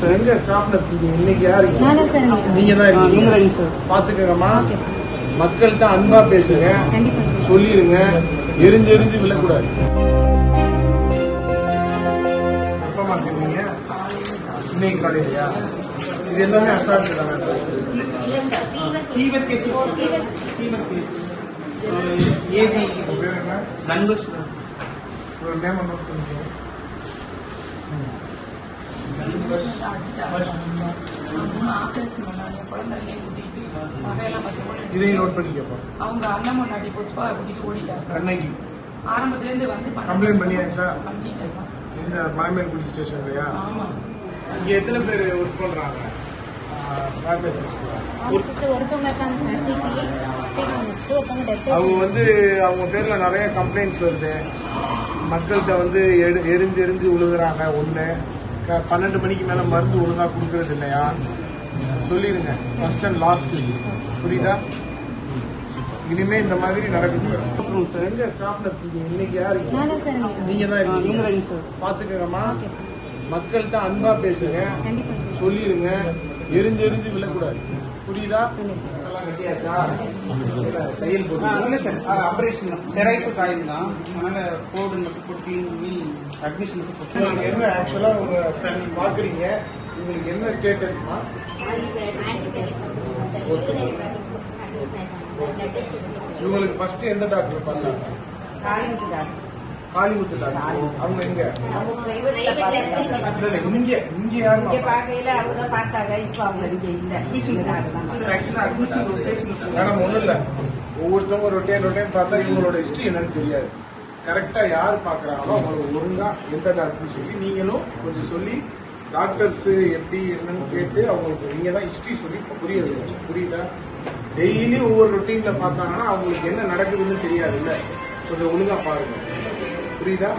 Sir எங்க staff nurse இன்னைக்கு யாரு? நானே சார். நீங்க தான் இருக்கீங்க. நீங்க சார். பாத்துக்கங்கம்மா, மக்கள்கிட்ட அன்பா பேசுங்க, கண்டிப்பா சார். சொல்லிருங்க, எரிஞ்சு எரிஞ்சு விழக்கூடாது. எப்பமா செய்வீங்க? இன்னைக்கு காலையிலயா? இது எல்லாமே அசால்ட் தானே? ஃபீவர் கேஸ் ஏஜி பேர் என்ன? நண்பர் ஒரு நேம் நோட் பண்ணிக்கோங்க. இதையும் நோட் பண்ணிக்கப்பா. அவங்க அண்ணன் முன்னாடி புஷ்பா கூட்டிட்டு ஓடிட்டாங்க சார். அன்னைக்கு ஆரம்பத்துல இருந்து வந்து கம்ப்ளைண்ட் பண்ணியாச்சா? பண்ணிட்டேன் சார். இந்த மலைமேல்குடி ஸ்டேஷன்லயா? ஆமா. இங்க எத்தனை பேர் ஒர்க் பண்றாங்க? ஒருத்தவங்க இருக்காங்க சார். ஒருத்தவங்க டெத். அவங்க அவங்க பேர்ல நிறைய கம்ப்ளைண்ட்ஸ் வருது. மக்கள்கிட்ட எரிஞ்சு எரிஞ்சு விழுகுறாங்க. ஒண்ணு 12 மணிக்கு மேல மருந்து ஒழுங்கா கொடுக்கறது இல்லையா? சொல்லிருங்க. First and last. புரியுதா? இனிமே இந்த மாதிரி நடக்கக்கூடாது. சார் எங்க ஸ்டாஃப் நர்ஸ் இன்னைக்கு யாரு? நானே சார். நீங்க தான் இருக்கீங்க. நீங்க சார். பாத்துக்கங்கம்மா, மக்கள்கிட்ட அன்பா பேசுங்க, கண்டிப்பா சார். சொல்லிருங்க, எரிஞ்சு எரிஞ்சு விழக்கூடாது. புரியுதா? எல்லாம் கட்டியாச்சா? தையல் போட்டு இல்லை சார், ஆபரேஷன் தெரைப்பு காயம் தான். அதனால கோடு மட்டும் போட்டு பண்ணி அட்மிஷன் மட்டும் உங்களுக்கு என்ன ஆக்சுவலா உங்க பாக்குறீங்க, உங்களுக்கு என்ன ஸ்டேட்டஸ்மா? இவங்களுக்கு ஃபர்ஸ்ட் எந்த டாக்டர் பண்ணாங்க? காளிமுத்து டாக்டர். அவங்க எங்க? இங்க யாரு? மேடம் ஒண்ணும் இல்ல, ஒவ்வொருத்தவங்க ரொட்டேன் பார்த்தா இவங்களோட ஹிஸ்டரி என்னன்னு தெரியாது. கரெக்டா யாரு பாக்குறாங்களோ அவங்களுக்கு ஒழுங்கா எந்த டாக்டர்னு சொல்லி நீங்களும் கொஞ்சம் சொல்லி டாக்டர்ஸ் எப்படி என்னன்னு கேட்டு அவங்களுக்கு நீங்க தான் ஹிஸ்டரி சொல்லி புரிய வைங்க. புரியுதா? டெய்லி ஒவ்வொரு ரொட்டீன்ல பார்த்தாங்கன்னா அவங்களுக்கு என்ன நடக்குதுன்னு தெரியாதுல்ல. கொஞ்சம் ஒழுங்கா பாருங்க. புரியுதா?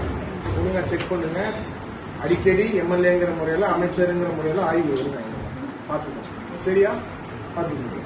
ஒழுங்கா செக் பண்ணுங்க. அடிக்கடி எம்எல்ஏங்கிற முறையில அமைச்சருங்கிற முறையில ஆய்வு வருங்க. பாத்துக்கோங்க. சரியா? பாத்துக்கோங்க.